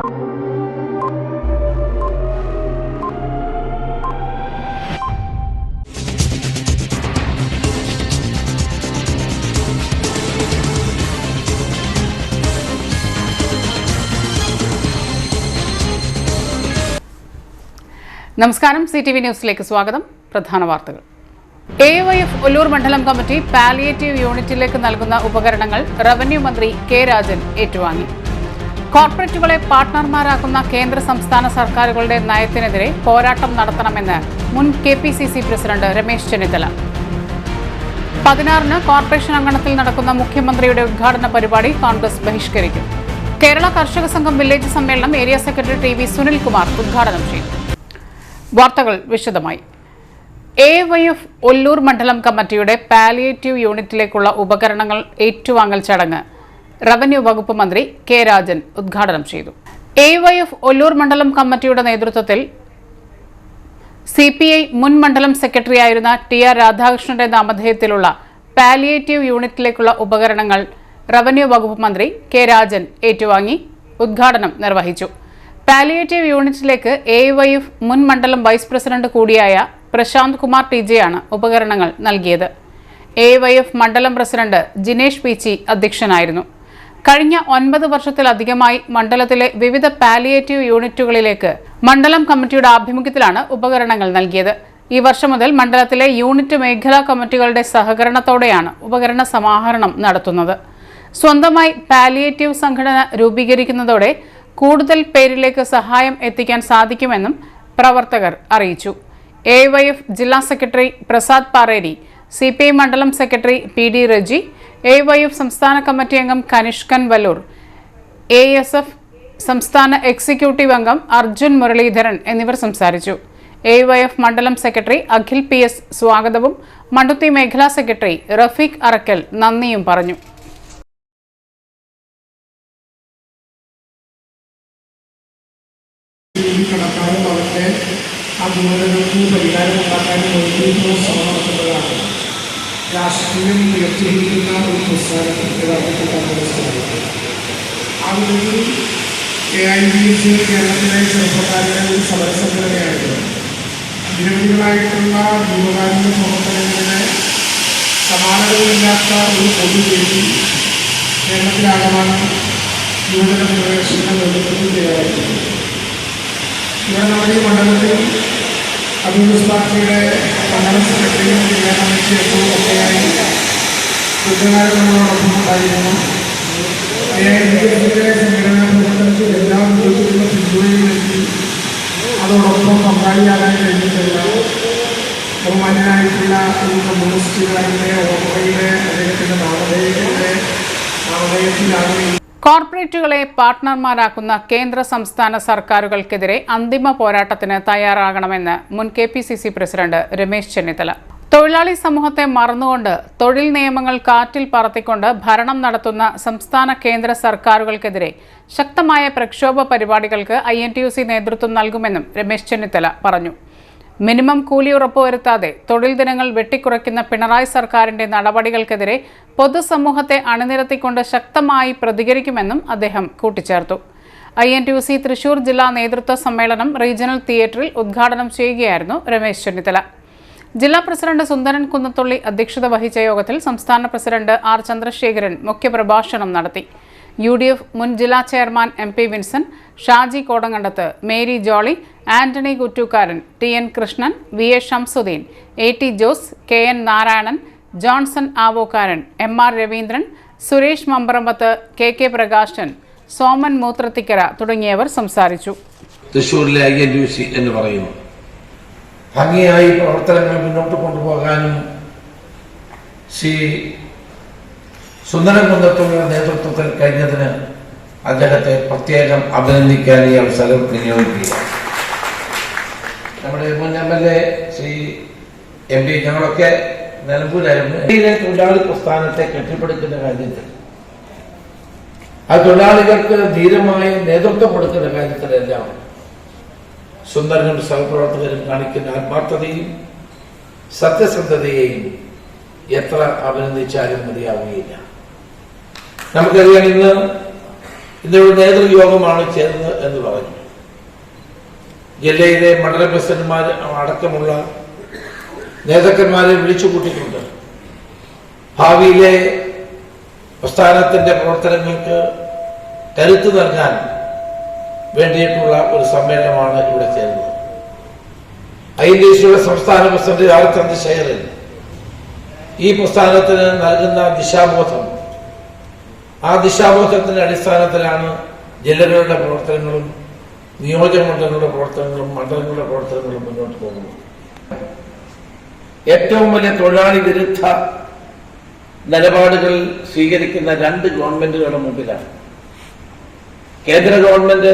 നമസ്കാരം, CTV ന്യൂസിലേക്ക് സ്വാഗതം. പ്രധാന വാർത്തകൾ. AYF ഒല്ലൂർ മണ്ഡലം കമ്മിറ്റി പാലിയേറ്റീവ് യൂണിറ്റിലേക്ക് നൽകുന്ന ഉപകരണങ്ങൾ റവന്യൂ മന്ത്രി കെ രാജൻ ഏറ്റുവാങ്ങി. കോർപ്പറേറ്റുകളെ പാർട്ട്ണർമാരാക്കുന്ന കേന്ദ്ര സംസ്ഥാന സർക്കാരുകളുടെ നയത്തിനെതിരെ പോരാട്ടം നടത്തണമെന്ന് മുൻ KPCC പ്രസിഡന്റ് രമേശ് ചെന്നിത്തല. 16-ന് കോർപ്പറേഷൻ അങ്കണത്തിൽ നടക്കുന്ന മുഖ്യമന്ത്രിയുടെ ഉദ്ഘാടന പരിപാടി കോൺഗ്രസ് ബഹിഷ്കരിക്കും. കേരള കർഷക സംഘം വില്ലേജ് സമ്മേളനം ഏരിയ സെക്രട്ടറി TV സുനിൽകുമാർ ഉദ്ഘാടനം ചെയ്യും. വാർത്തകൾ വിശദമായി. AYF ഒല്ലൂർ മണ്ഡലം കമ്മിറ്റിയുടെ പാലിയേറ്റീവ് യൂണിറ്റിലേക്കുള്ള ഉപകരണങ്ങൾ ഏറ്റുവാങ്ങൽ ചടങ്ങ് റവന്യൂ വകുപ്പ് മന്ത്രി കെ രാജൻ ഉദ്ഘാടനം ചെയ്തു. AYF ഒല്ലൂർ മണ്ഡലം കമ്മിറ്റിയുടെ നേതൃത്വത്തിൽ CPI മുൻ മണ്ഡലം സെക്രട്ടറിയായിരുന്ന TR രാധാകൃഷ്ണന്റെ നാമധേയത്തിലുള്ള പാലിയേറ്റീവ് യൂണിറ്റിലേക്കുള്ള ഉപകരണങ്ങൾ റവന്യൂ വകുപ്പ് മന്ത്രി കെ രാജൻ ഏറ്റുവാങ്ങി ഉദ്ഘാടനം നിർവഹിച്ചു. പാലിയേറ്റീവ് യൂണിറ്റിലേക്ക് AYF മുൻ മണ്ഡലം വൈസ് പ്രസിഡന്റ് കൂടിയായ പ്രശാന്ത് കുമാർ TJ ആണ് ഉപകരണങ്ങൾ നൽകിയത്. AYF മണ്ഡലം പ്രസിഡന്റ് ജിനേഷ് PC അധ്യക്ഷനായിരുന്നു. കഴിഞ്ഞ 9 വർഷത്തിലധികമായി മണ്ഡലത്തിലെ വിവിധ പാലിയേറ്റീവ് യൂണിറ്റുകളിലേക്ക് മണ്ഡലം കമ്മിറ്റിയുടെ ആഭിമുഖ്യത്തിലാണ് ഉപകരണങ്ങൾ നൽകിയത്. ഈ വർഷം മുതൽ മണ്ഡലത്തിലെ യൂണിറ്റ് മേഖലാ കമ്മിറ്റികളുടെ സഹകരണത്തോടെയാണ് ഉപകരണ സമാഹരണം നടത്തുന്നത്. സ്വന്തമായി പാലിയേറ്റീവ് സംഘടന രൂപീകരിക്കുന്നതോടെ കൂടുതൽ പേരിലേക്ക് സഹായം എത്തിക്കാൻ സാധിക്കുമെന്നും പ്രവർത്തകർ അറിയിച്ചു. AYF ജില്ലാ സെക്രട്ടറി പ്രസാദ് പാറേരി, CPI മണ്ഡലം സെക്രട്ടറി PD റജി, AYF സംസ്ഥാന കമ്മിറ്റി അംഗം കനിഷ്കൻ വല്ലൂർ, ASF സംസ്ഥാന എക്സിക്യൂട്ടീവ് അംഗം അർജുൻ മുരളീധരൻ എന്നിവർ സംസാരിച്ചു. AYF മണ്ഡലം സെക്രട്ടറി അഖിൽ PS സ്വാഗതവും മണ്ണുത്തി മേഖലാ സെക്രട്ടറി റഫീഖ് അറക്കൽ നന്ദിയും പറഞ്ഞു. കടക്കാരും അവരുടെ ആ ദുരന്തങ്ങൾക്ക് പരിഹാരമുണ്ടാക്കാനും നോക്കിയിട്ടുള്ള ശ്രമം നടത്തുന്നതാണ് രാഷ്ട്രീയം ഉയർത്തിയിരിക്കുന്ന ഒരു പ്രസ്ഥാനത്തിൽ യഥാർത്ഥത്തിൽ കോൺഗ്രസ്. ആ വിധത്തിൽ AIBC കേരളത്തിലെ ചെറുപ്പക്കാരുടെ ഒരു സമരസംഘടനയായിരുന്നു. നിരവധികളായിട്ടുള്ള ജീവകാരുണ്യ പ്രവർത്തനങ്ങളിലെ സമാനതകളില്ലാത്ത ഒരു പൊതുവേദി കേരളത്തിലാകമാനം യുവജന ഫെഡറേഷന്റെ നേതൃത്വത്തിൽ തയ്യാറായിട്ടുണ്ട്. ഇവിടെ നമ്മുടെ ഈ മണ്ഡലത്തിൽ കമ്മ്യൂണിസ്റ്റ് പാർട്ടിയുടെ മണ്ഡലം സെക്രട്ടറിയും ജില്ലാ കമ്മിറ്റി ഒക്കെയായി ദീർഘകാലങ്ങളോടൊപ്പം ഉണ്ടായിരുന്നു. AIBCയുടെ സംഘടനാ പ്രവർത്തനത്തിൽ എല്ലാ വിധത്തിലുള്ള പിന്തുണയും നൽകി അതോടൊപ്പം പങ്കാളിയാകാൻ കഴിഞ്ഞിട്ടുള്ള ബഹുമാന്യനായിട്ടുള്ള ഈ കമ്മ്യൂണിസ്റ്റുകാരുടെ ഓർമ്മയുടെ അദ്ദേഹത്തിൻ്റെ നാമധേയത്തിലാണ് കോർപ്പറേറ്റുകളെ പാർട്ട്ണർമാരാക്കുന്ന കേന്ദ്ര സംസ്ഥാന സർക്കാരുകൾക്കെതിരെ അന്തിമ പോരാട്ടത്തിന് തയ്യാറാകണമെന്ന് മുൻ KPCC പ്രസിഡന്റ് രമേശ് ചെന്നിത്തല. തൊഴിലാളി സമൂഹത്തെ മറന്നുകൊണ്ട് തൊഴിൽ നിയമങ്ങൾ കാറ്റിൽ പറത്തിക്കൊണ്ട് ഭരണം നടത്തുന്ന സംസ്ഥാന കേന്ദ്ര സർക്കാരുകൾക്കെതിരെ ശക്തമായ പ്രക്ഷോഭ പരിപാടികൾക്ക് INTUC നേതൃത്വം നൽകുമെന്നും രമേശ് ചെന്നിത്തല പറഞ്ഞു. മിനിമം കൂലി ഉറപ്പുവരുത്താതെ തൊഴിൽ ദിനങ്ങൾ വെട്ടിക്കുറയ്ക്കുന്ന പിണറായി സർക്കാരിന്റെ നടപടികൾക്കെതിരെ പൊതുസമൂഹത്തെ അണിനിരത്തിക്കൊണ്ട് ശക്തമായി പ്രതികരിക്കുമെന്നും അദ്ദേഹം കൂട്ടിച്ചേർത്തു. INTUC തൃശൂർ ജില്ലാ നേതൃത്വ സമ്മേളനം റീജിയണൽ തിയേറ്ററിൽ ഉദ്ഘാടനം ചെയ്യുകയായിരുന്നു രമേശ് ചെന്നിത്തല. ജില്ലാ പ്രസിഡന്റ് സുന്ദരൻ കുന്നത്തുള്ളി അധ്യക്ഷത വഹിച്ച യോഗത്തിൽ സംസ്ഥാന പ്രസിഡന്റ് R ചന്ദ്രശേഖരൻ മുഖ്യപ്രഭാഷണം നടത്തി. UDF മുൻ ജില്ലാ chairman MP Vincent, Shaji Kodankandath, Mary Jolly, Antony Kuttookkaran, TN Krishnan, VA Shamsuddin, AT Jose, KN Narayanan, Johnson Avokkaran, MR Raveendran, Suresh Mambarambath, KK Prakashan, Soman Moothrathikkara തുടങ്ങിയവർ സംസാരിച്ചു. തൃശ്ശൂരിലെ INTUC എന്ന് പറയുന്നു ഭംഗിയായി പ്രവർത്തനങ്ങൾ മുന്നോട്ട് കൊണ്ടുപോകാനും ശ്രീ സുന്ദരൻ കുന്നത്തുള്ളിയുടെ നേതൃത്വത്തിൽ കഴിഞ്ഞതിന് അദ്ദേഹത്തെ പ്രത്യേകം അഭിനന്ദിക്കാൻ ഈ അവസരം വിനിയോഗിക്കുക. നമ്മുടെ മുൻ MLA ശ്രീ MP ഞങ്ങളൊക്കെ നിലമ്പൂരായിരുന്നു. തൊഴിലാളി പ്രസ്ഥാനത്തെ കെട്ടിപ്പടുക്കുന്ന കാര്യത്തിൽ ആ തൊഴിലാളികൾക്ക് ധീരമായ നേതൃത്വം കൊടുക്കുന്ന കാര്യത്തിലെല്ലാം സുന്ദരനും സഹപ്രവർത്തകരും കാണിക്കുന്ന ആത്മാർത്ഥതയും സത്യസന്ധതയെയും എത്ര അഭിനന്ദിച്ചാലും മതിയാവുകയില്ല. നമുക്കറിയാം, ഇന്ന് ഇന്നൊരു നേതൃയോഗമാണ് ചേർന്നത് എന്ന് പറഞ്ഞു. ജില്ലയിലെ മണ്ഡല പ്രസിഡന്റുമാർ അടക്കമുള്ള നേതാക്കന്മാരെ വിളിച്ചു കൂട്ടിയിട്ടുണ്ട്. ഭാവിയിലെ പ്രസ്ഥാനത്തിന്റെ പ്രവർത്തനങ്ങൾക്ക് കരുത്ത് നൽകാൻ വേണ്ടിയിട്ടുള്ള ഒരു സമ്മേളനമാണ് ഇവിടെ ചേർന്നത്. INDC സംസ്ഥാന പ്രസിഡന്റ് ആർ ചന്ദ്രശേഖരൻ ഈ പ്രസ്ഥാനത്തിന് നൽകുന്ന ദിശാബോധം, ആ ദിശാബോധത്തിന്റെ അടിസ്ഥാനത്തിലാണ് ജില്ലകളുടെ പ്രവർത്തനങ്ങളും നിയോജകമണ്ഡലങ്ങളുടെ പ്രവർത്തനങ്ങളും മണ്ഡലങ്ങളുടെ പ്രവർത്തനങ്ങളും മുന്നോട്ട് പോകുന്നത്. ഏറ്റവും വലിയ തൊഴിലാളി വിരുദ്ധ നിലപാടുകൾ സ്വീകരിക്കുന്ന 2 ഗവൺമെന്റുകളുടെ മുമ്പിലാണ്. കേന്ദ്ര ഗവൺമെന്റ്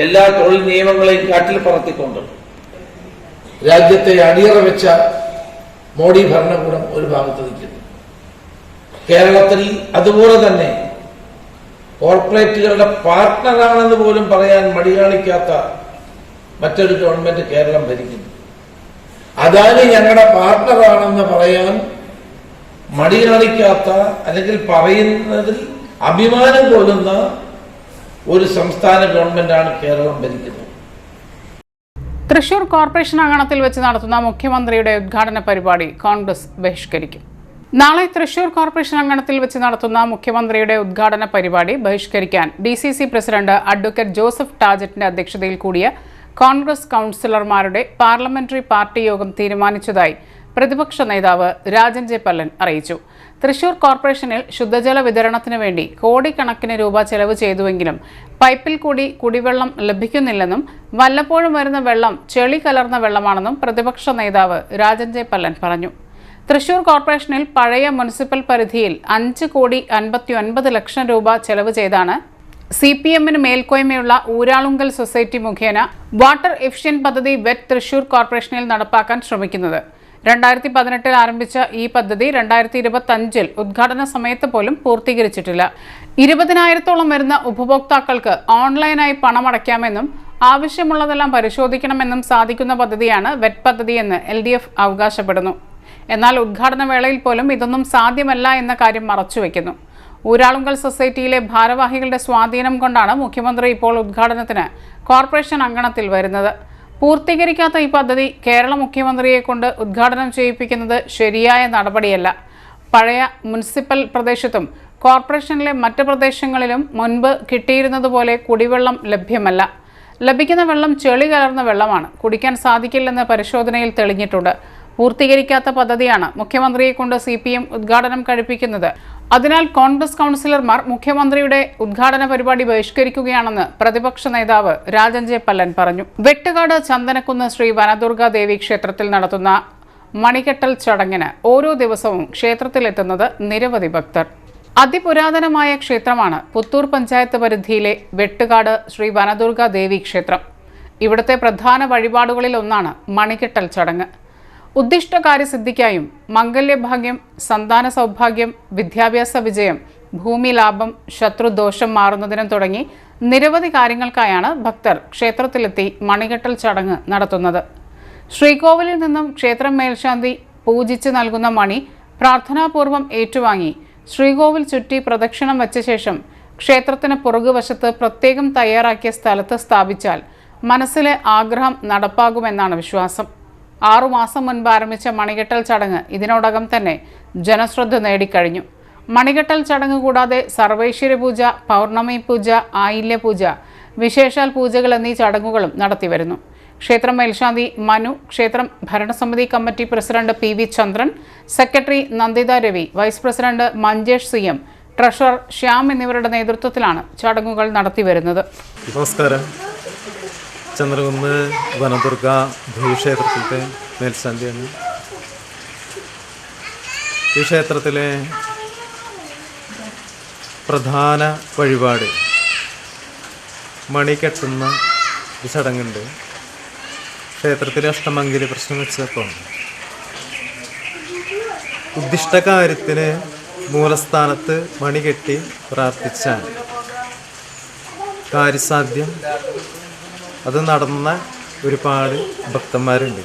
എല്ലാ തൊഴിൽ നിയമങ്ങളെയും കാറ്റിൽ പറത്തിക്കൊണ്ട് രാജ്യത്തെ അടിയറ വെച്ച മോഡി ഭരണകൂടം ഒരു ഭാഗത്ത് നിൽക്കുന്നു. കേരളത്തിൽ അതുപോലെ തന്നെ കോർപ്പറേറ്റുകളുടെ പാർട്ട്ണറാണെന്ന് പോലും പറയാൻ മടികാണിക്കാത്ത മറ്റൊരു ഗവൺമെന്റ് കേരളം ഭരിക്കുന്നു. അദാനി ഞങ്ങളുടെ പാർട്ട്ണറാണെന്ന് പറയാൻ മടികാണിക്കാത്ത, അല്ലെങ്കിൽ പറയുന്നതിൽ അഭിമാനം കൊള്ളുന്ന ഒരു സംസ്ഥാന ഗവൺമെന്റാണ് കേരളം ഭരിക്കുന്നത്. തൃശൂർ കോർപ്പറേഷൻ അങ്കണത്തിൽ വെച്ച് നടത്തുന്ന മുഖ്യമന്ത്രിയുടെ ഉദ്ഘാടന പരിപാടി കോൺഗ്രസ് ബഹിഷ്കരിക്കും. നാളെ തൃശൂർ കോർപ്പറേഷൻ അങ്കണത്തിൽ വെച്ച് നടത്തുന്ന മുഖ്യമന്ത്രിയുടെ ഉദ്ഘാടന പരിപാടി ബഹിഷ്കരിക്കാൻ DCC പ്രസിഡന്റ് അഡ്വക്കേറ്റ് ജോസഫ് ടാജറ്റിന്റെ അധ്യക്ഷതയിൽ കൂടിയ കോൺഗ്രസ് കൗൺസിലർമാരുടെ പാർലമെന്ററി പാർട്ടി യോഗം തീരുമാനിച്ചതായി പ്രതിപക്ഷ നേതാവ് രാജൻ ജെ പല്ലൻ അറിയിച്ചു. തൃശൂർ കോർപ്പറേഷനിൽ ശുദ്ധജല വിതരണത്തിനു വേണ്ടി കോടിക്കണക്കിന് രൂപ ചെലവ് ചെയ്തുവെങ്കിലും പൈപ്പിൽ കൂടി കുടിവെള്ളം ലഭിക്കുന്നില്ലെന്നും വല്ലപ്പോഴും വരുന്ന വെള്ളം ചെളി കലർന്ന വെള്ളമാണെന്നും പ്രതിപക്ഷ നേതാവ് രാജൻ ജെ പല്ലൻ പറഞ്ഞു. തൃശൂർ കോർപ്പറേഷനിൽ പഴയ മുനിസിപ്പൽ പരിധിയിൽ 5,59,00,000 രൂപ ചെലവ് ചെയ്താണ് CPM-ന് മേൽക്കോയ്മയുള്ള ഊരാളുങ്കൽ സൊസൈറ്റി മുഖേന വാട്ടർ എഫിഷ്യന്റ് പദ്ധതി വെറ്റ് തൃശൂർ കോർപ്പറേഷനിൽ നടപ്പാക്കാൻ ശ്രമിക്കുന്നത്. 2018 ആരംഭിച്ച ഈ പദ്ധതി 2025 ഉദ്ഘാടന സമയത്ത് പോലും പൂർത്തീകരിച്ചിട്ടില്ല. 20,000-ഓളം വരുന്ന ഉപഭോക്താക്കൾക്ക് ഓൺലൈനായി പണമടയ്ക്കാമെന്നും ആവശ്യമുള്ളതെല്ലാം പരിശോധിക്കണമെന്നും സാധിക്കുന്ന പദ്ധതിയാണ് വെറ്റ് പദ്ധതിയെന്ന് LDF അവകാശപ്പെടുന്നു. എന്നാൽ ഉദ്ഘാടന വേളയിൽ പോലും ഇതൊന്നും സാധ്യമല്ല എന്ന കാര്യം മറച്ചുവെക്കുന്നു. ഊരാളുങ്കൽ സൊസൈറ്റിയിലെ ഭാരവാഹികളുടെ സ്വാധീനം കൊണ്ടാണ് മുഖ്യമന്ത്രി ഇപ്പോൾ ഉദ്ഘാടനത്തിന് കോർപ്പറേഷൻ അങ്കണത്തിൽ വരുന്നത്. പൂർത്തീകരിക്കാത്ത ഈ പദ്ധതി കേരള മുഖ്യമന്ത്രിയെ കൊണ്ട് ഉദ്ഘാടനം ചെയ്യിപ്പിക്കുന്നത് ശരിയായ നടപടിയല്ല. പഴയ മുനിസിപ്പൽ പ്രദേശത്തും കോർപ്പറേഷനിലെ മറ്റ് പ്രദേശങ്ങളിലും മുൻപ് കിട്ടിയിരുന്നതുപോലെ കുടിവെള്ളം ലഭ്യമല്ല. ലഭിക്കുന്ന വെള്ളം ചെളി കലർന്ന വെള്ളമാണ്. കുടിക്കാൻ സാധിക്കില്ലെന്ന് പരിശോധനയിൽ തെളിഞ്ഞിട്ടുണ്ട്. പൂർത്തീകരിക്കാത്ത പദ്ധതിയാണ് മുഖ്യമന്ത്രിയെ കൊണ്ട് CPM ഉദ്ഘാടനം കഴിപ്പിക്കുന്നത്. അതിനാൽ കോൺഗ്രസ് കൗൺസിലർമാർ മുഖ്യമന്ത്രിയുടെ ഉദ്ഘാടന പരിപാടി ബഹിഷ്കരിക്കുകയാണെന്ന് പ്രതിപക്ഷ നേതാവ് രാജൻ ജെ പല്ലൻ പറഞ്ഞു. വെട്ടുകാട് ചന്ദനക്കുന്ന് ശ്രീ വനദുർഗാ ദേവി ക്ഷേത്രത്തിൽ നടത്തുന്ന മണികെട്ടൽ ചടങ്ങിന് ഓരോ ദിവസവും ക്ഷേത്രത്തിലെത്തുന്നത് നിരവധി ഭക്തർ. അതിപുരാതനമായ ക്ഷേത്രമാണ് പുത്തൂർ പഞ്ചായത്ത് പരിധിയിലെ വെട്ടുകാട് ശ്രീ വനദുർഗാ ദേവി ക്ഷേത്രം. ഇവിടുത്തെ പ്രധാന വഴിപാടുകളിൽ ഒന്നാണ് മണികെട്ടൽ ചടങ്ങ്. ഉദ്ദിഷ്ടകാര്യസിദ്ധിക്കായും മംഗല്യഭാഗ്യം, സന്താന സൗഭാഗ്യം, വിദ്യാഭ്യാസ വിജയം, ഭൂമി ലാഭം, ശത്രുദോഷം മാറുന്നതിനും തുടങ്ങി നിരവധി കാര്യങ്ങൾക്കായാണ് ഭക്തർ ക്ഷേത്രത്തിലെത്തി മണികെട്ടൽ ചടങ്ങ് നടത്തുന്നത്. ശ്രീകോവിലിൽ നിന്നും ക്ഷേത്രം മേൽശാന്തി പൂജിച്ച് നൽകുന്ന മണി പ്രാർത്ഥനാപൂർവം ഏറ്റുവാങ്ങി ശ്രീകോവിൽ ചുറ്റി പ്രദക്ഷിണം വച്ച ശേഷം ക്ഷേത്രത്തിന് പുറകുവശത്ത് പ്രത്യേകം തയ്യാറാക്കിയ സ്ഥലത്ത് സ്ഥാപിച്ചാൽ മനസ്സിലെ ആഗ്രഹം നടപ്പാകുമെന്നാണ് വിശ്വാസം. 6 മാസം മുൻപ് ആരംഭിച്ച മണികെട്ടൽ ചടങ്ങ് ഇതിനോടകം തന്നെ ജനശ്രദ്ധ നേടിക്കഴിഞ്ഞു. മണികെട്ടൽ ചടങ്ങ് കൂടാതെ സർവൈശ്വര്യ പൂജ, പൗർണമി പൂജ, ആയില്യ പൂജ, വിശേഷാൽ പൂജകൾ എന്നീ ചടങ്ങുകളും നടത്തിവരുന്നു. ക്ഷേത്രം മേൽശാന്തി മനു, ക്ഷേത്രം ഭരണസമിതി committee president PV Chandran, secretary Nanditha Ravi, vice president Manjesh CM, treasurer Shyam എന്നിവരുടെ നേതൃത്വത്തിലാണ് ചടങ്ങുകൾ നടത്തിവരുന്നത്. നമസ്കാരം. ചന്ദ്രകുന്ന് വനദുർഗ ദേവീക്ഷേത്രത്തിലെ മേൽശാന്തിയാണ്. ഈ ക്ഷേത്രത്തിലെ പ്രധാന വഴിപാട് മണി കെട്ടുന്ന ഒരു ചടങ്ങുണ്ട്. ക്ഷേത്രത്തിലെ അഷ്ടമംഗലി പ്രശ്നം വെച്ചപ്പോൾ ഉദ്ദിഷ്ടകാര്യത്തിന് മൂലസ്ഥാനത്ത് മണി കെട്ടി പ്രാർത്ഥിച്ചാൽ കാര്യസാധ്യം അത് നടന്ന ഒരുപാട് ഭക്തന്മാരുണ്ട്.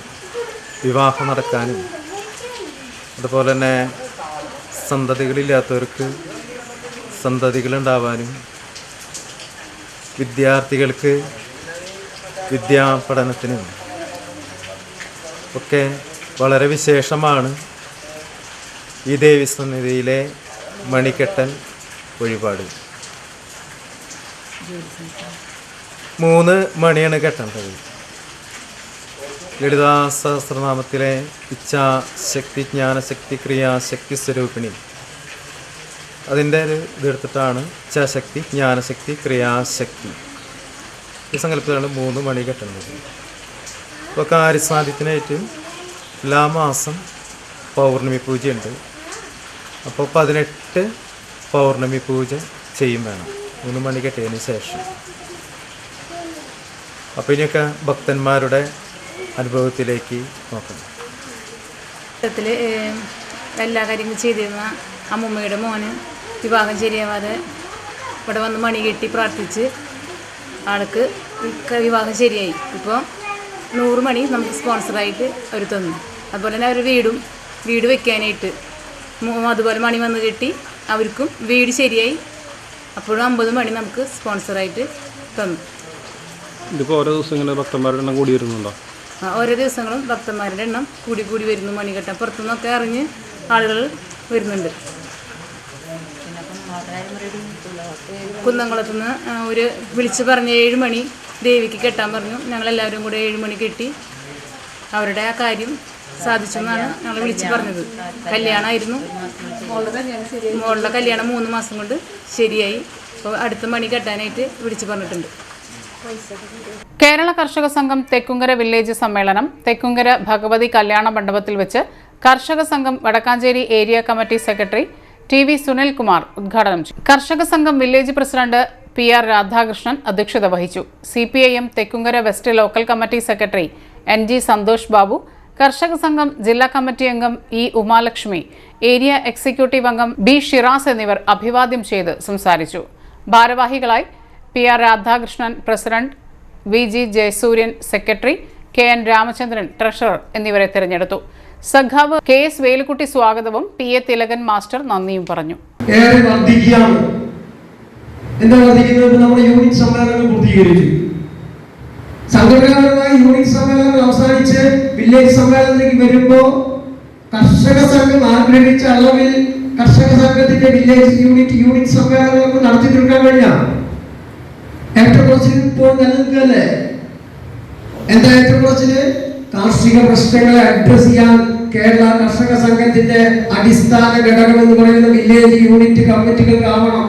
വിവാഹം നടക്കാനും അതുപോലെ തന്നെ സന്തതികളില്ലാത്തവർക്ക് സന്തതികളുണ്ടാവാനും വിദ്യാർത്ഥികൾക്ക് വിദ്യാപഠനത്തിനും ഒക്കെ വളരെ വിശേഷമാണ് ഈ ദേവീസന്നിധിയിലെ മണികെട്ടൽ വഴിപാട്. 3 മണിയാണ് കെട്ടേണ്ടത്. ലളിതാ സഹസ്രനാമത്തിലെ ഇച്ഛാശക്തി, ജ്ഞാനശക്തി, ക്രിയാശക്തി സ്വരൂപിണി, അതിൻ്റെ ഒരു ഇതെടുത്തിട്ടാണ് ഇച്ഛാശക്തി, ജ്ഞാനശക്തി, ക്രിയാശക്തി ഈ സങ്കല്പത്തിലാണ് 3 മണി കെട്ടുന്നത്. ഇപ്പോൾ കാര്യസാധ്യത്തിനായിട്ട് എല്ലാ മാസം പൗർണമി പൂജയുണ്ട്. അപ്പോൾ 18 പൗർണമി പൂജ ചെയ്യും വേണം 3 മണി കെട്ടിയതിന് ശേഷം. അപ്പോൾ ഇനിയൊക്കെ ഭക്തന്മാരുടെ അനുഭവത്തിലേക്ക് നോക്കണം. എല്ലാ കാര്യങ്ങളും ചെയ്തിരുന്ന അമ്മൂമ്മയുടെ മോന് വിവാഹം ശരിയാവാതെ ഇവിടെ വന്ന് മണി കെട്ടി പ്രാർത്ഥിച്ച് ആൾക്ക് വിവാഹം ശരിയായി. ഇപ്പോൾ 100 മണി നമുക്ക് സ്പോൺസറായിട്ട് അവർ തന്നു. അതുപോലെ തന്നെ അവർ വീട് വെക്കാനായിട്ട് അതുപോലെ മണി വന്ന് കെട്ടി അവർക്കും വീട് ശരിയായി. അപ്പോഴും 50 മണി നമുക്ക് സ്പോൺസറായിട്ട് തന്നു. ഇതിപ്പോൾ ഓരോ ദിവസങ്ങളിൽ ഭക്തന്മാരുടെ എണ്ണം കൂടി വരുന്നുണ്ടോ? ഓരോ ദിവസങ്ങളും ഭക്തന്മാരുടെ എണ്ണം കൂടി വരുന്നു. മണി കെട്ടാൻ പുറത്തുനിന്നൊക്കെ അറിഞ്ഞ് ആളുകൾ വരുന്നുണ്ട്. കുന്നംകുളത്തുനിന്ന് ഒരു വിളിച്ച് പറഞ്ഞ് 7 മണി ദേവിക്ക് കെട്ടാൻ പറഞ്ഞു. ഞങ്ങളെല്ലാവരും കൂടെ 7 മണി കെട്ടി. അവരുടെ ആ കാര്യം സാധിച്ചു എന്നാണ് ഞങ്ങൾ വിളിച്ച് പറഞ്ഞത്. കല്യാണമായിരുന്നു, മോളുടെ കല്യാണം 3 മാസം കൊണ്ട് ശരിയായി. അപ്പോൾ അടുത്ത മണി കെട്ടാനായിട്ട് വിളിച്ച് പറഞ്ഞിട്ടുണ്ട്. കേരള കർഷക സംഘം തെക്കുംകര വില്ലേജ് സമ്മേളനം തെക്കുംകര ഭഗവതി കല്യാണ മണ്ഡപത്തിൽ വെച്ച് കർഷക സംഘം Vadakkanchery area committee secretary TV Sunilkumar ഉദ്ഘാടനം ചെയ്തു. കർഷക സംഘം വില്ലേജ് പ്രസിഡന്റ് PR രാധാകൃഷ്ണൻ അധ്യക്ഷത വഹിച്ചു. CPIM Thekkumkara west local committee secretary NG Santhosh Babu, കർഷക സംഘം ജില്ലാ കമ്മിറ്റി അംഗം E ഉമാലക്ഷ്മി, ഏരിയ എക്സിക്യൂട്ടീവ് അംഗം B ഷിറാസ് എന്നിവർ അഭിവാദ്യം ചെയ്ത് സംസാരിച്ചു. ഭാരവാഹികളായി PR Radhakrishnan president, VG Jayasuryan secretary, KN Ramachandran treasurer എന്നിവരെ തിരഞ്ഞെടുത്തു. സഖാവ് KS വേലുക്കുട്ടി സ്വാഗതവും PA തിലകൻ മാസ്റ്റർ നന്ദിയും പറഞ്ഞു. ഏറെ വർദ്ധിക്കുകയാണ്. എന്താ വർദ്ധിക്കുന്നത്? നമ്മുടെ യൂണിറ്റ് സമ്മേളനങ്ങൾ പൂർത്തീകരിച്ചു. സംഘടനാപരമായി യൂണിറ്റ് സമ്മേളനങ്ങൾ അവസാനിച്ച് വില്ലേജ് സമ്മേളനത്തിലേക്ക് വരുമ്പോൾ കർഷക സംഘം ആഗ്രഹിച്ച അളവിൽ കർഷക സംഘത്തിന്റെ വില്ലേജ് യൂണിറ്റ് സമ്മേളനങ്ങൾക്ക് നടത്തി തീർക്കാൻ കഴിഞ്ഞാൽ ഏറ്റക്കുറച്ചിൽ ഇപ്പോൾ നിലനിൽക്കല്ലേ? എന്താ ഏറ്റക്കുറച്ചില്? കാർഷിക പ്രശ്നങ്ങളെ അഡ്രസ് ചെയ്യാൻ കേരള കർഷക സംഘത്തിന്റെ അടിസ്ഥാന ഘടകം എന്ന് പറയുന്ന വില്ലേജ് യൂണിറ്റ് കമ്മിറ്റികൾക്കാവണം.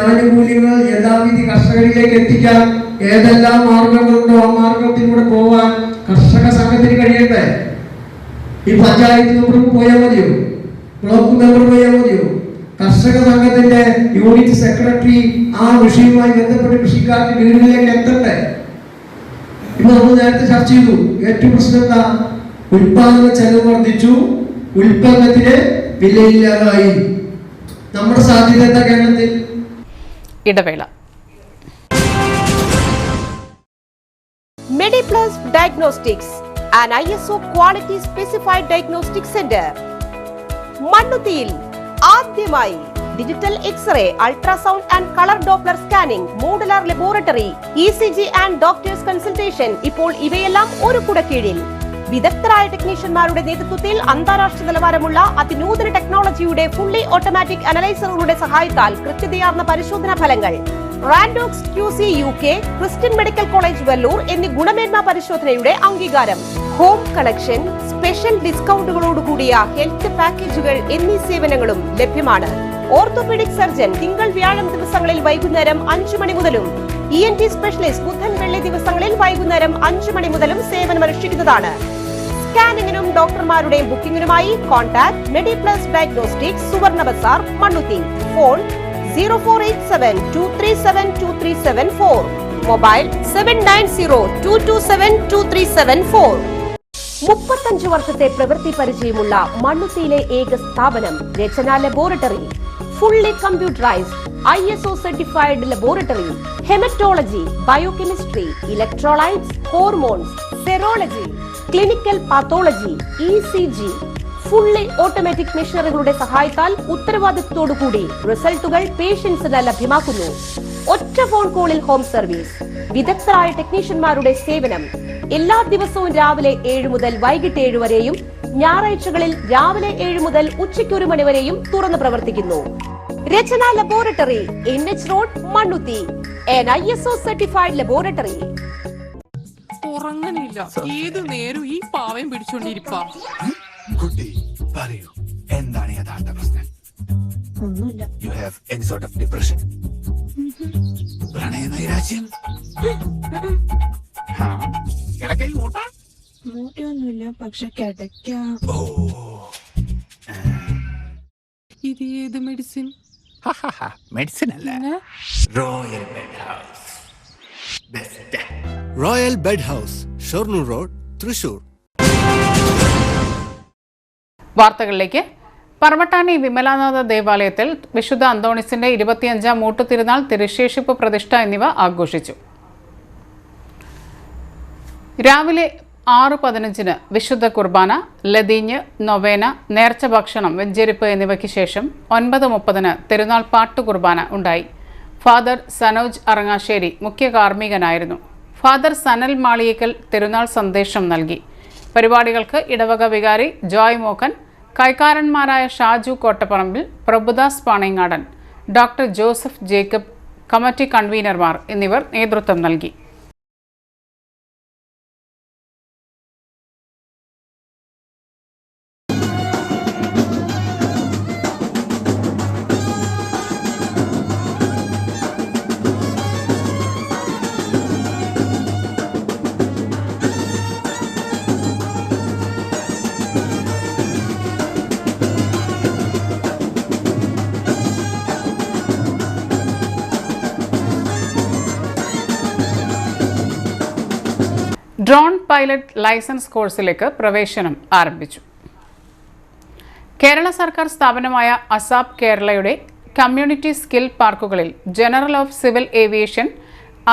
ആനുകൂല്യങ്ങൾ യഥാവിധി കർഷകരിലേക്ക് എത്തിക്കാൻ ഏതെല്ലാം മാർഗങ്ങളുണ്ടോ ആ മാർഗത്തിലൂടെ പോവാൻ കർഷക സംഘത്തിന് കഴിയട്ടെ. ഈ പഞ്ചായത്ത് മെമ്പർ പോയാൽ മതിയോ? ബ്ലോക്ക് മെമ്പർ പോയാൽ മതിയോ? കർഷക സംഘത്തിന്റെ യൂണിറ്റ് സെക്രട്ടറി ആ വിഷയവുമായി ബന്ധപ്പെട്ട് കൃഷിക്കാരുടെ വീടുകളിലേക്ക് എത്തണ്ടേ? ഇപ്പൊ നമ്മൾ നേരത്തെ ചർച്ച ചെയ്തു. ഏറ്റവും പ്രശ്നം എന്താ? ഉൽപാദന ചെലവ് വർദ്ധിച്ചു, ഉൽപ്പന്നത്തിന് വിലയില്ലാതായി. നമ്മുടെ സാധ്യത എന്താ കേരളത്തിൽ? ഇടവേള. Mediplus Diagnostics, an ISO quality specified diagnostic center. മണ്ണുത്തിയിൽ ആദ്യമായി digital x-ray, ultrasound and colour Doppler scanning, modular laboratory, ECG and doctors consultation. ഇപ്പോൾ ഇവയെല്ലാം ഒരു കുടക്കീഴിൽ വിദഗ്ധരായ ടെക്നീഷ്യന്മാരുടെ നേതൃത്വത്തിൽ അന്താരാഷ്ട്ര നിലവാരമുള്ള അതിനൂതന ടെക്നോളജിയുടെ ഫുള്ളി ഓട്ടോമാറ്റിക് അനലൈസറുകളുടെ സഹായത്താൽ കൃത്യതയാർന്ന പരിശോധനാ ഫലങ്ങൾ. റാൻഡോക്സ് QC UK, Christian medical college Vellore എന്നീ ഗുണമേന്മ പരിശോധനയുടെ അംഗീകാരം. ഹോം കളക്ഷൻ, സ്പെഷ്യൽ ഡിസ്കൗണ്ടുകളോടുകൂടിയ ഹെൽത്ത് പാക്കേജുകൾ എന്നീ സേവനങ്ങളും ലഭ്യമാണ്. ഓർത്തോപീഡിക് സർജൻ തിങ്കൾ വ്യാഴം ദിവസങ്ങളിൽ വൈകുന്നേരം 5 മണി മുതലും ENT സ്പെഷ്യലിസ്റ്റ് ബുധൻ വെള്ളി ദിവസങ്ങളിൽ വൈകുന്നേരം 5 മണി മുതലും സേവനമനുഷ്ഠിക്കുന്നതാണ്. സ്കാനിങ്ങിനും ഡോക്ടർമാരുടെയും ബുക്കിംഗിനുമായി കോൺടാക്ട് മെഡിപ്ലസ് ഡയഗ്നോസ്റ്റിക്സ്, സുവർണ ബസാർ, മണ്ണുത്തി. Phone 0487237237 mobile 7902272374. 35 വർഷത്തെ പ്രവൃത്തി പരിചയമുള്ള മണ്ണുത്തിയിലെ ഏക സ്ഥാപനം Rachana laboratory. Fully computerised ISO certified laboratory. Haematology, biochemistry, electrolytes, hormones, serology, clinical pathology, ECG. Fully automatic മെഷീനറികളുടെ സഹായത്താൽ ഉത്തരവാദിത്വത്തോടുകൂടി റിസൾട്ടുകൾ പേഷ്യൻസിന് ലഭ്യമാക്കുന്നു. ഒറ്റ ഫോൺ കോളിൽ ഹോം സർവീസ്. വിദഗ്ധരായ ടെക്നീഷ്യന്മാരുടെ സേവനം. എല്ലാ ദിവസവും രാവിലെ 7 മുതൽ വൈകിട്ട് 7 വരെയും ഞായറാഴ്ചകളിൽ രാവിലെ 7 മുതൽ ഉച്ചയ്ക്ക് 1 മണി വരെയും തുറന്നു പ്രവർത്തിക്കുന്നു. Rachana laboratory, NH road, Mannuthy. an ISO certified laboratory. ഉറങ്ങണില്ല, ഏത് നേരം ഈ പാവം പിടിച്ചോണ്ടിരിപ്പാ. കുട്ടി പറയൂ, എന്താണ് യഥാർത്ഥ പ്രശ്നം? ഒന്നുമില്ല. You have any sort of depression? പ്രണയ നൈരാശ്യം? കിടക്കയിൽ മൂട്ട? മൂട്ടയൊന്നുമില്ല, പക്ഷെ കിടക്കാം. ഇത് ഏത് മെഡിസിൻ? മെഡിസിൻ അല്ല, royal bed house. Best royal bed house, Shoranur road, Thrissur. വാർത്തകളിലേക്ക്. പറവട്ടാനി വിമലാനാഥ ദേവാലയത്തിൽ വിശുദ്ധ അന്തോണിസിന്റെ 25ാം മൂട്ടുതിരുനാൾ, തിരുശേഷിപ്പ് പ്രതിഷ്ഠ എന്നിവ ആഘോഷിച്ചു. രാവിലെ 6:15 വിശുദ്ധ കുർബാന, ലതീഞ്ഞ്, നൊവേന, നേർച്ച ഭക്ഷണം, വെഞ്ചരിപ്പ് എന്നിവയ്ക്ക് ശേഷം 9:30 തിരുനാൾ പാട്ടു കുർബാന ഉണ്ടായി. ഫാദർ സനോജ് അറങ്ങാശ്ശേരി മുഖ്യ കാർമ്മികനായിരുന്നു. ഫാദർ സനൽ മാളിയേക്കൽ തിരുനാൾ സന്ദേശം നൽകി. പരിപാടികൾക്ക് ഇടവക വികാരി ജോയ് മോക്കൻ, കൈക്കാരന്മാരായ ഷാജു കോട്ടപ്പറമ്പിൽ, പ്രഭുദാസ് പാണേങ്ങാടൻ, ഡോക്ടർ ജോസഫ് ജേക്കബ്, കമ്മിറ്റി കൺവീനർമാർ എന്നിവർ നേതൃത്വം നൽകി. ഡ്രോൺ പൈലറ്റ് ലൈസൻസ് കോഴ്സിലേക്ക് പ്രവേശനം ആരംഭിച്ചു. കേരള സർക്കാർ സ്ഥാപനമായ അസാപ് കേരളയുടെ കമ്മ്യൂണിറ്റി സ്കിൽ പാർക്കുകളിൽ ജനറൽ ഓഫ് സിവിൽ ഏവിയേഷൻ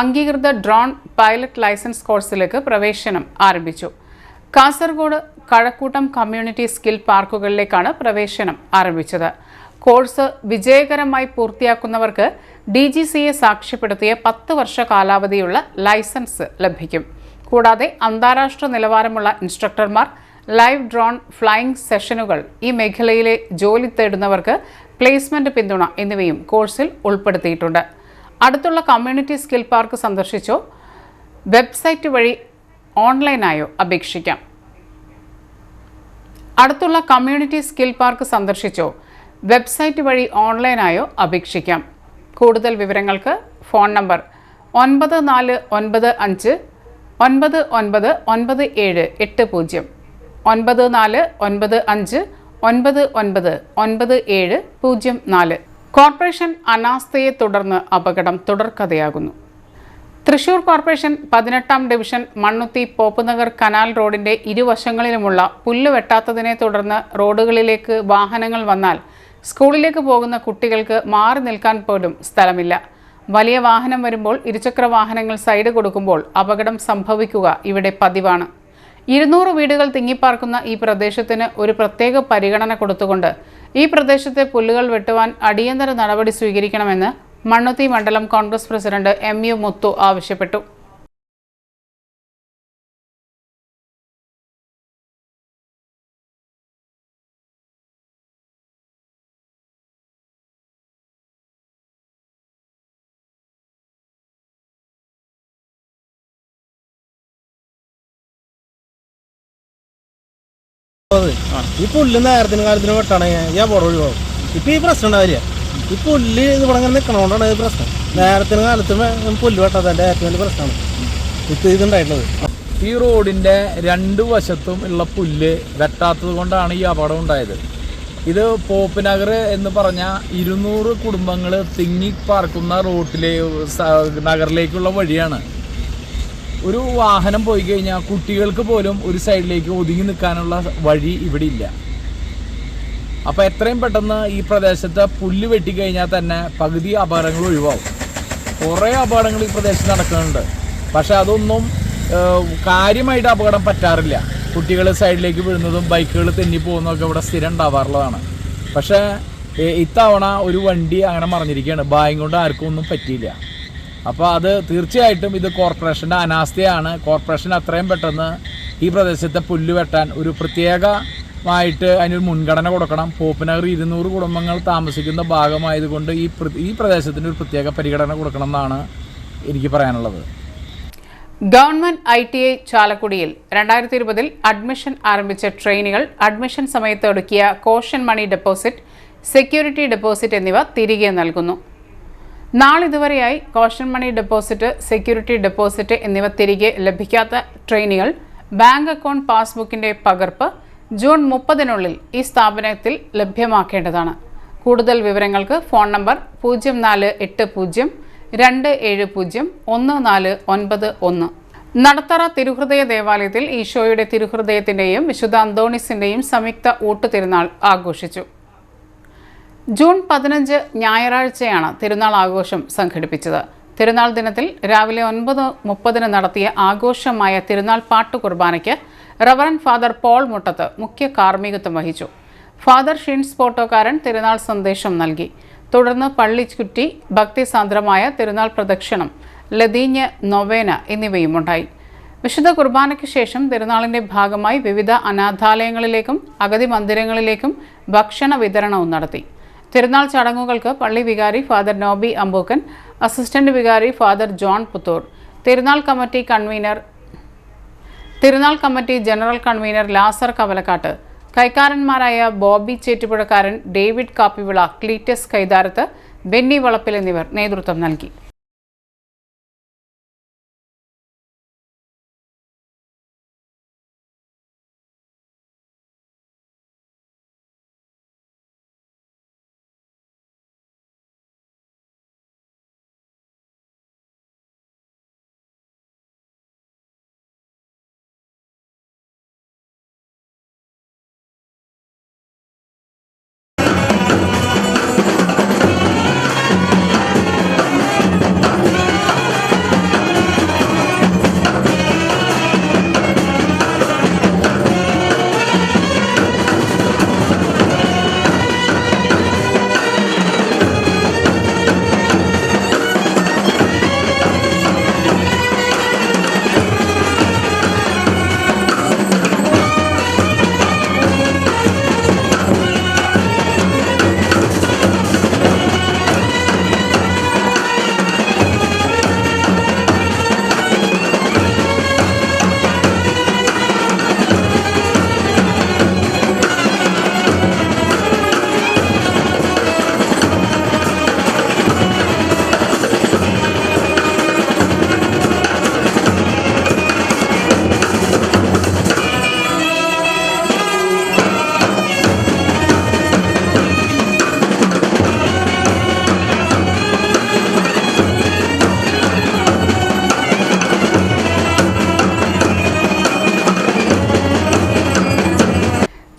അംഗീകൃത ഡ്രോൺ പൈലറ്റ് ലൈസൻസ് കോഴ്സിലേക്ക് പ്രവേശനം ആരംഭിച്ചു. കാസർഗോഡ് കഴക്കൂട്ടം കമ്മ്യൂണിറ്റി സ്കിൽ പാർക്കുകളിലേക്കാണ് പ്രവേശനം ആരംഭിച്ചത്. കോഴ്സ് വിജയകരമായി പൂർത്തിയാക്കുന്നവർക്ക് DGCA സാക്ഷ്യപ്പെടുത്തിയ 10 വർഷ കാലാവധിയുള്ള ലൈസൻസ് ലഭിക്കും. കൂടാതെ അന്താരാഷ്ട്ര നിലവാരമുള്ള ഇൻസ്ട്രക്ടർമാർ, ലൈവ് ഡ്രോൺ ഫ്ലൈയിംഗ് സെഷനുകൾ, ഈ മേഖലയിലെ ജോലി തേടുന്നവർക്ക് പ്ലേസ്മെന്റ് പിന്തുണ എന്നിവയും കോഴ്സിൽ ഉൾപ്പെടുത്തിയിട്ടുണ്ട്. അടുത്തുള്ള കമ്മ്യൂണിറ്റി സ്കിൽ പാർക്ക് സന്ദർശിച്ചോ വെബ്സൈറ്റ് വഴി ഓൺലൈനായോ അപേക്ഷിക്കാം. അടുത്തുള്ള കമ്മ്യൂണിറ്റി സ്കിൽ പാർക്ക് സന്ദർശിച്ചോ വെബ്സൈറ്റ് വഴി ഓൺലൈനായോ അപേക്ഷിക്കാം. കൂടുതൽ വിവരങ്ങൾക്ക് ഫോൺ നമ്പർ 9495 999780 9495 999704. കോർപ്പറേഷൻ അനാസ്ഥയെ തുടർന്ന് അപകടം തുടർക്കഥയാകുന്നു. തൃശൂർ കോർപ്പറേഷൻ 18ാം ഡിവിഷൻ മണ്ണുത്തി പോപ്പുനഗർ കനാൽ റോഡിന്റെ ഇരുവശങ്ങളിലുമുള്ള പുല്ല് വെട്ടാത്തതിനെ തുടർന്ന് റോഡുകളിലേക്ക് വാഹനങ്ങൾ വന്നാൽ സ്കൂളിലേക്ക് പോകുന്ന കുട്ടികൾക്ക് മാറി നിൽക്കാൻ പോലും സ്ഥലമില്ല. വലിയ വാഹനം വരുമ്പോൾ ഇരുചക്ര വാഹനങ്ങൾ സൈഡ് കൊടുക്കുമ്പോൾ അപകടം സംഭവിക്കുക ഇവിടെ പതിവാണ്. 200 വീടുകൾ തിങ്ങിപ്പാർക്കുന്ന ഈ പ്രദേശത്തിന് ഒരു പ്രത്യേക പരിഗണന കൊടുത്തുകൊണ്ട് ഈ പ്രദേശത്തെ പുല്ലുകൾ വെട്ടുവാൻ അടിയന്തര നടപടി സ്വീകരിക്കണമെന്ന് മണ്ണുത്തി മണ്ഡലം കോൺഗ്രസ് പ്രസിഡന്റ് MU മുത്തു ആവശ്യപ്പെട്ടു. ഈ പുല്ല് നേരത്തിന് കാലത്തിന് വെട്ടാണെങ്കിൽ ഞാൻ പുറം ഒഴിവാകും. ഇപ്പം ഈ പ്രശ്നം ഉണ്ടാവില്ല. ഈ പുല്ല് ഇത് ഇവിടെ അങ്ങനെ നിൽക്കണോണ്ടാണ് ഈ പ്രശ്നം. നേരത്തിന് കാലത്ത് പുല്ല് വെട്ടാത്തതിൻ്റെ ഏറ്റവും വലിയ പ്രശ്നമാണ് ഇപ്പം ഇതുണ്ടായിട്ടുള്ളത്. ഈ റോഡിൻ്റെ 2 വശത്തും ഉള്ള പുല്ല് വെട്ടാത്തത് കൊണ്ടാണ് ഈ അപകടം ഉണ്ടായത്. ഇത് പോപ്പുനഗർ എന്ന് പറഞ്ഞ 200 കുടുംബങ്ങൾ തിങ്ങി പാർക്കുന്ന റോട്ടിലെ നഗറിലേക്കുള്ള വഴിയാണ്. ഒരു വാഹനം പോയി കഴിഞ്ഞാൽ കുട്ടികൾക്ക് പോലും ഒരു സൈഡിലേക്ക് ഒതുങ്ങി നിൽക്കാനുള്ള വഴി ഇവിടെ ഇല്ല. അപ്പോൾ എത്രയും പെട്ടെന്ന് ഈ പ്രദേശത്ത് പുല്ല് വെട്ടിക്കഴിഞ്ഞാൽ തന്നെ പകുതി അപകടങ്ങൾ ഒഴിവാകും. കുറേ അപകടങ്ങൾ ഈ പ്രദേശത്ത് നടക്കുന്നുണ്ട്. പക്ഷെ അതൊന്നും കാര്യമായിട്ട് അപകടം പറ്റാറില്ല. കുട്ടികൾ സൈഡിലേക്ക് വീഴുന്നതും ബൈക്കുകൾ തെന്നി പോകുന്നതൊക്കെ ഇവിടെ സ്ഥിരം ഉണ്ടാവാറുള്ളതാണ്. പക്ഷേ ഇത്തവണ ഒരു വണ്ടി അങ്ങനെ മറിഞ്ഞിരിക്കുകയാണ്. ഭാഗ്യം കൊണ്ട് ആർക്കും ഒന്നും പറ്റിയില്ല. അപ്പോൾ അത് തീർച്ചയായിട്ടും ഇത് കോർപ്പറേഷൻ്റെ അനാസ്ഥയാണ്. കോർപ്പറേഷൻ അത്രയും പെട്ടെന്ന് ഈ പ്രദേശത്തെ പുല്ല് വെട്ടാൻ ഒരു പ്രത്യേകമായിട്ട് അതിനൊരു മുൻഗണന കൊടുക്കണം. പോപ്പിനഗർ 200 കുടുംബങ്ങൾ താമസിക്കുന്ന ഭാഗമായതുകൊണ്ട് ഈ പ്രദേശത്തിന് ഒരു പ്രത്യേക പരിഗണന കൊടുക്കണം എന്നാണ് എനിക്ക് പറയാനുള്ളത്. ഗവൺമെന്റ് ITI ചാലക്കുടിയിൽ 2020 അഡ്മിഷൻ ആരംഭിച്ച ട്രെയിനികൾ അഡ്മിഷൻ സമയത്ത് ഒടുക്കിയ caution money deposit, security deposit എന്നിവ തിരികെ നൽകുന്നു. നാളിതുവരെയായി caution money deposit, security deposit എന്നിവ തിരികെ ലഭിക്കാത്ത ട്രെയിനികൾ ബാങ്ക് അക്കൗണ്ട് പാസ്ബുക്കിന്റെ പകർപ്പ് ജൂൺ 30-നുള്ളിൽ ഈ സ്ഥാപനത്തിൽ ലഭ്യമാക്കേണ്ടതാണ്. കൂടുതൽ വിവരങ്ങൾക്ക് ഫോൺ നമ്പർ 0480-270-1491. നടത്തറ തിരുഹൃദയ ദേവാലയത്തിൽ ഈശോയുടെ തിരുഹൃദയത്തിന്റെയും വിശുദ്ധ അന്തോണിസിന്റെയും സംയുക്ത ഊട്ടുതിരുനാൾ ആഘോഷിച്ചു. ജൂൺ 15 ഞായറാഴ്ചയാണ് തിരുനാൾ ആഘോഷം സംഘടിപ്പിച്ചത്. തിരുനാൾ ദിനത്തിൽ രാവിലെ 9:30 നടത്തിയ ആഘോഷമായ തിരുനാൾ പാട്ടു കുർബാനയ്ക്ക് റവറന്റ് ഫാദർ പോൾ മുട്ടത്ത് മുഖ്യ കാർമ്മികത്വം വഹിച്ചു. ഫാദർ ഷിൻസ് പോട്ടോക്കാരൻ തിരുനാൾ സന്ദേശം നൽകി. തുടർന്ന് പള്ളി ചുറ്റി ഭക്തിസാന്ദ്രമായ തിരുനാൾ പ്രദക്ഷിണം, ലതീഞ്ഞ്, നൊവേന എന്നിവയും ഉണ്ടായി. വിശുദ്ധ കുർബാനയ്ക്ക് ശേഷം തിരുനാളിന്റെ ഭാഗമായി വിവിധ അനാഥാലയങ്ങളിലേക്കും അഗതി മന്ദിരങ്ങളിലേക്കും ഭക്ഷണ വിതരണവും നടത്തി. തിരുനാൾ ചടങ്ങുകൾക്ക് പള്ളി വികാരി ഫാദർ നോബി അമ്പൂക്കൻ, അസിസ്റ്റന്റ് വികാരി ഫാദർ ജോൺ പുത്തൂർ, തിരുനാൾ committee general convener Lazar Kavalakkat, കൈക്കാരന്മാരായ ബോബി ചേറ്റുപുഴക്കാരൻ, ഡേവിഡ് കാപ്പിവിള, ക്ലീറ്റസ് കൈതാരത്ത്, ബെന്നി വളപ്പിൽ എന്നിവർ നേതൃത്വം നൽകി.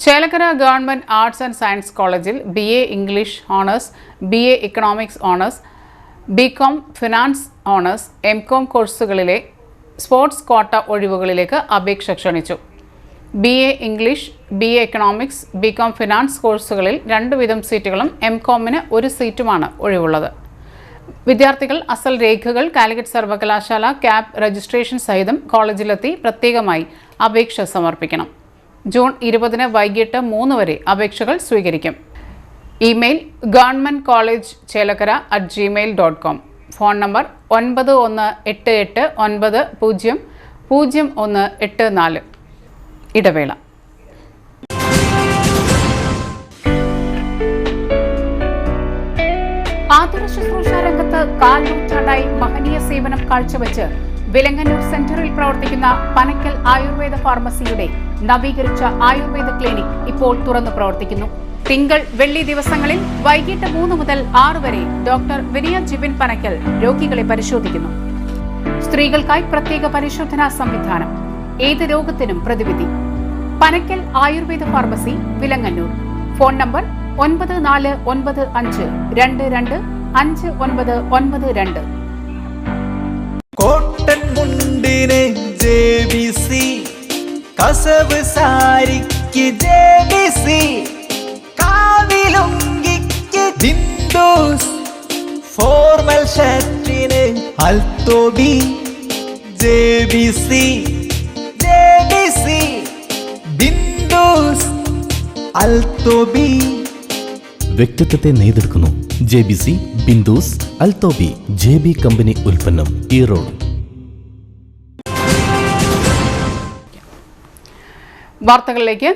Chelakkara government arts and science കോളേജിൽ BA English honours, BA economics honours, BCom finance honours, MCom കോഴ്സുകളിലെ സ്പോർട്സ് ക്വാട്ട ഒഴിവുകളിലേക്ക് അപേക്ഷ ക്ഷണിച്ചു. BA English, BA economics, BCom finance കോഴ്സുകളിൽ 2 വീതം സീറ്റുകളും MComന് 1 സീറ്റുമാണ് ഒഴിവുള്ളത്. വിദ്യാർത്ഥികൾ അസൽ രേഖകൾ കാലിക്കറ്റ് സർവകലാശാല ക്യാപ് രജിസ്ട്രേഷൻ സഹിതം കോളേജിലെത്തി പ്രത്യേകമായി അപേക്ഷ സമർപ്പിക്കണം. ജൂൺ 20 വൈകിട്ട് 3 വരെ അപേക്ഷകൾ സ്വീകരിക്കും. Email governmentcollegechelakara@gmail.com. Phone number 9188900184. ഇടവേള. ആതുര ശുശ്രൂഷ രംഗത്ത് 4 നൂറ്റാണ്ടായി മഹനീയ സേവനം കാഴ്ചവെച്ച് വിലങ്ങന്നൂർ സെന്ററിൽ പ്രവർത്തിക്കുന്ന പനക്കൽ ആയുർവേദ ഫാർമസിയുടെ നവീകരിച്ച ആയുർവേദ ക്ലിനിക് ഇപ്പോൾ തുറന്നു പ്രവർത്തിക്കുന്നു. തിങ്കൾ, വെള്ളി ദിവസങ്ങളിൽ വൈകിട്ട് 3 മുതൽ 6 വരെ ഡോക്ടർ വിനയ ജിബിൻ പനക്കൽ രോഗികളെ പരിശോധിക്കുന്നു. സ്ത്രീകൾക്കായി പ്രത്യേക പരിശോധനാ സംവിധാനം, ഏത് രോഗത്തിനും പ്രതിവിധി. Panakkal Ayurveda pharmacy, Vilangannur. Phone number 9495225992. Cotton മുണ്ടിന് JBC, കസവ് സാരിക്ക് JBC, കാവിലുങ്കിക്ക് ജിന്ദോസ്, ഫോർമൽ ഷർട്ടിന് അൽത്തോബി ജെബിസി ബിന്ദുസ് അൽത്തോബി. വ്യക്തിത്വത്തെ നെയ്തെടുക്കുന്നു JBC, ബിന്ദുസ്, അൽത്തോബി. JB കമ്പനി ഉൽപ്പന്നം, ഈറോഡ്. വാർത്തകളിലേക്ക്.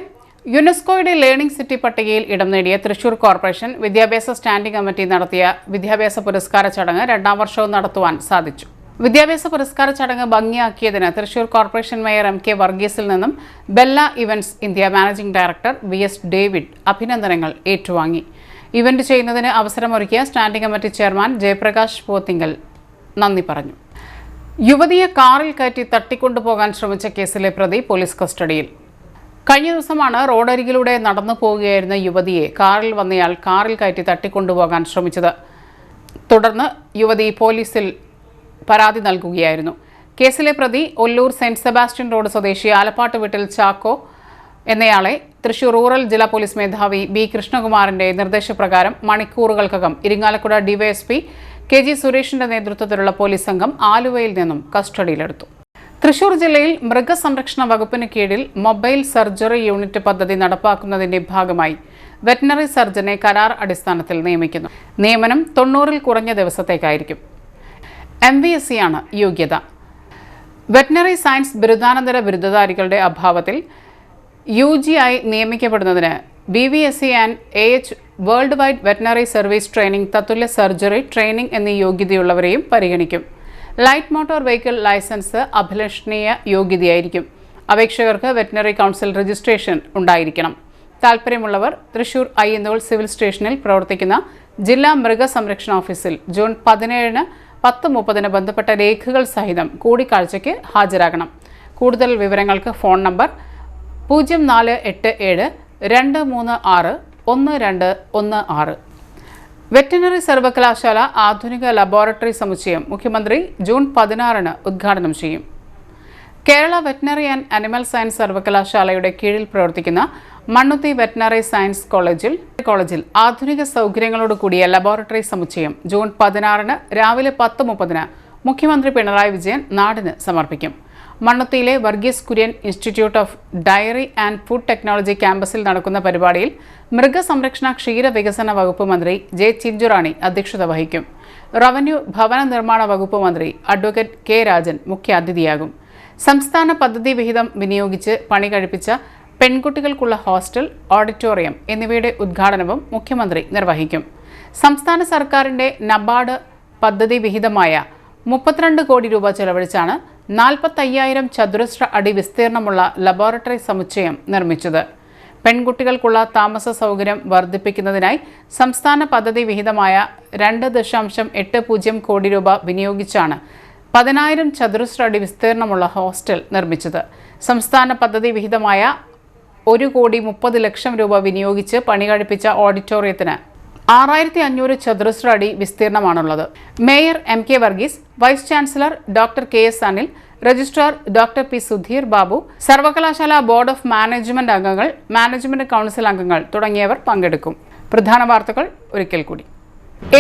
യുനെസ്കോയുടെ ലേണിംഗ് സിറ്റി പട്ടികയിൽ ഇടം നേടിയ തൃശൂർ കോർപ്പറേഷൻ വിദ്യാഭ്യാസ സ്റ്റാൻഡിംഗ് കമ്മിറ്റി നടത്തിയ വിദ്യാഭ്യാസ പുരസ്കാര ചടങ്ങ് 2ാം വർഷവും നടത്തുവാൻ സാധിച്ചു. വിദ്യാഭ്യാസ പുരസ്കാര ചടങ്ങ് ഭംഗിയാക്കിയതിന് തൃശൂർ കോർപ്പറേഷൻ മേയർ MK വർഗീസിൽ നിന്നും Bella events India managing director VS David അഭിനന്ദനങ്ങൾ ഏറ്റുവാങ്ങി. ഇവന്റ് ചെയ്യുന്നതിന് അവസരമൊരുക്കിയ സ്റ്റാൻഡിംഗ് കമ്മിറ്റി ചെയർമാൻ ജയപ്രകാശ് പോത്തിങ്കൽ നന്ദി പറഞ്ഞു. യുവതിയെ കാറിൽ കയറ്റി തട്ടിക്കൊണ്ടുപോകാൻ ശ്രമിച്ച കേസിലെ പ്രതി പോലീസ് കസ്റ്റഡിയിൽ. കഴിഞ്ഞ ദിവസമാണ് റോഡരികിലൂടെ നടന്നു പോവുകയായിരുന്ന യുവതിയെ കാറിൽ വന്നയാൾ കാറിൽ കയറ്റി തട്ടിക്കൊണ്ടുപോകാൻ ശ്രമിച്ചത്. തുടർന്ന് യുവതി പോലീസിൽ പരാതി നൽകുകയായിരുന്നു. കേസിലെ പ്രതി ഒല്ലൂർ സെന്റ് സെബാസ്റ്റ്യൻ റോഡ് സ്വദേശി ആലപ്പാട്ട് വീട്ടിൽ ചാക്കോ എന്നയാളെ തൃശൂർ റൂറൽ ജില്ലാ പോലീസ് മേധാവി B. കൃഷ്ണകുമാറിന്റെ നിർദ്ദേശപ്രകാരം മണിക്കൂറുകൾക്കകം ഇരിങ്ങാലക്കുട DYSP KG സുരേഷിന്റെ നേതൃത്വത്തിലുള്ള പോലീസ് സംഘം ആലുവയിൽ നിന്നും കസ്റ്റഡിയിലെടുത്തു. തൃശൂർ ജില്ലയിൽ മൃഗസംരക്ഷണ വകുപ്പിന് കീഴിൽ മൊബൈൽ സർജറി യൂണിറ്റ് പദ്ധതി നടപ്പാക്കുന്നതിന്റെ ഭാഗമായി വെറ്റനറി സർജനെ കരാർ അടിസ്ഥാനത്തിൽ നിയമിക്കുന്നു. നിയമനം 90-ൽ കുറഞ്ഞ ദിവസത്തേക്കായിരിക്കും. MVSC-യാണ് യോഗ്യത. വെറ്റനറി സയൻസ് ബിരുദാനന്തര ബിരുദധാരികളുടെ അഭാവത്തിൽ UG-ആയി നിയമിക്കപ്പെടുന്നതിന് BVSC and AH world wide veterinary service training, തത്തുല്യ സർജറി ട്രെയിനിംഗ് എന്നീ യോഗ്യതയുള്ളവരെയും പരിഗണിക്കും. ലൈറ്റ് മോട്ടോർ വെഹിക്കിൾ ലൈസൻസ് അഭിലഷണീയ യോഗ്യതയായിരിക്കും. അപേക്ഷകർക്ക് വെറ്റനറി കൗൺസിൽ രജിസ്ട്രേഷൻ ഉണ്ടായിരിക്കണം. താൽപ്പര്യമുള്ളവർ തൃശൂർ അയ്യന്തോൾ സിവിൽ സ്റ്റേഷനിൽ പ്രവർത്തിക്കുന്ന ജില്ലാ മൃഗസംരക്ഷണ ഓഫീസിൽ ജൂൺ 17-ന് 10:30-ന് ബന്ധപ്പെട്ട രേഖകൾ സഹിതം കൂടിക്കാഴ്ചയ്ക്ക് ഹാജരാകണം. കൂടുതൽ വിവരങ്ങൾക്ക് ഫോൺ നമ്പർ 0487-236-1216. വെറ്റനറി സർവകലാശാല ആധുനിക ലബോറട്ടറി സമുച്ചയം മുഖ്യമന്ത്രി ജൂൺ 16-ന് ഉദ്ഘാടനം ചെയ്യും. Kerala veterinary and animal science സർവകലാശാലയുടെ കീഴിൽ പ്രവർത്തിക്കുന്ന മണ്ണുത്തി വെറ്റനറി സയൻസ് കോളേജിൽ ആധുനിക സൗകര്യങ്ങളോട് കൂടിയ ലബോറട്ടറി സമുച്ചയം ജൂൺ 16-ന് രാവിലെ 10:30-ന് മുഖ്യമന്ത്രി പിണറായി വിജയൻ നാടിന് സമർപ്പിക്കും. മണ്ണുത്തിയിലെ Varghese Kurian institute of dairy and food technology ക്യാമ്പസിൽ നടക്കുന്ന പരിപാടിയിൽ മൃഗസംരക്ഷണ ക്ഷീര വികസന വകുപ്പ് മന്ത്രി J. ചിഞ്ചുറാണി അധ്യക്ഷത വഹിക്കും. റവന്യൂ ഭവന നിർമ്മാണ വകുപ്പ് മന്ത്രി അഡ്വക്കേറ്റ് K. രാജൻ മുഖ്യാതിഥിയാകും. സംസ്ഥാന പദ്ധതി വിഹിതം വിനിയോഗിച്ച് പണി കഴിപ്പിച്ച പെൺകുട്ടികൾക്കുള്ള ഹോസ്റ്റൽ, ഓഡിറ്റോറിയം എന്നിവയുടെ ഉദ്ഘാടനവും മുഖ്യമന്ത്രി നിർവഹിക്കും. സംസ്ഥാന സർക്കാരിന്റെ നബാർഡ് പദ്ധതി വിഹിതമായ 32 കോടി രൂപ ചെലവഴിച്ചാണ് 45,000 ചതുരശ്ര അടി വിസ്തീർണമുള്ള ലബോറട്ടറി സമുച്ചയം നിർമ്മിച്ചത്. പെൺകുട്ടികൾക്കുള്ള താമസ സൗകര്യം വർദ്ധിപ്പിക്കുന്നതിനായി സംസ്ഥാന പദ്ധതി വിഹിതമായ 2.80 കോടി രൂപ വിനിയോഗിച്ചാണ് 10,000 ചതുരശ്ര അടി വിസ്തീർണമുള്ള ഹോസ്റ്റൽ നിർമ്മിച്ചത്. സംസ്ഥാന പദ്ധതി വിഹിതമായ 1,30,00,000 രൂപ വിനിയോഗിച്ച് പണി കഴിപ്പിച്ച ഓഡിറ്റോറിയത്തിന് 6,500 ചതുരശ്ര അടി വിസ്തീർണമാണുള്ളത്. Mayor MK Varghese, vice chancellor doctor KS Anil, registrar doctor P. Sudheer Babu, സർവകലാശാല ബോർഡ് ഓഫ് മാനേജ്മെന്റ് അംഗങ്ങൾ, മാനേജ്മെന്റ് കൗൺസിൽ അംഗങ്ങൾ തുടങ്ങിയവർ പങ്കെടുക്കും. പ്രധാന വാർത്തകൾ ഒരിക്കൽ കൂടി.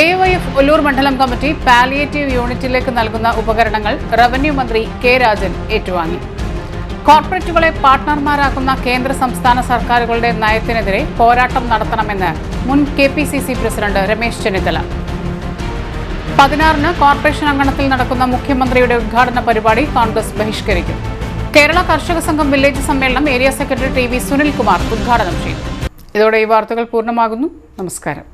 AYF ഒല്ലൂർ മണ്ഡലം കമ്മിറ്റി പാലിയേറ്റീവ് യൂണിറ്റിലേക്ക് നൽകുന്ന ഉപകരണങ്ങൾ റവന്യൂ മന്ത്രി K. രാജൻ ഏറ്റുവാങ്ങി. കോർപ്പറേറ്റുകളെ പാർട്ട്ണർമാരാക്കുന്ന കേന്ദ്ര സംസ്ഥാന സർക്കാരുകളുടെ നയത്തിനെതിരെ പോരാട്ടം നടത്തണമെന്ന് മുൻ KPCC പ്രസിഡന്റ് രമേശ് ചെന്നിത്തല. 16-ന് കോർപ്പറേഷൻ അങ്കണത്തിൽ നടക്കുന്ന മുഖ്യമന്ത്രിയുടെ ഉദ്ഘാടന പരിപാടി കോൺഗ്രസ് ബഹിഷ്കരിക്കും. കേരള കർഷക സംഘം വില്ലേജ് സമ്മേളനം ഏരിയ സെക്രട്ടറി TV സുനിൽകുമാർ ഉദ്ഘാടനം ചെയ്യും. ഇതോടെ ഈ വാർത്തകൾ പൂർണ്ണമാകുന്നു. നമസ്കാരം.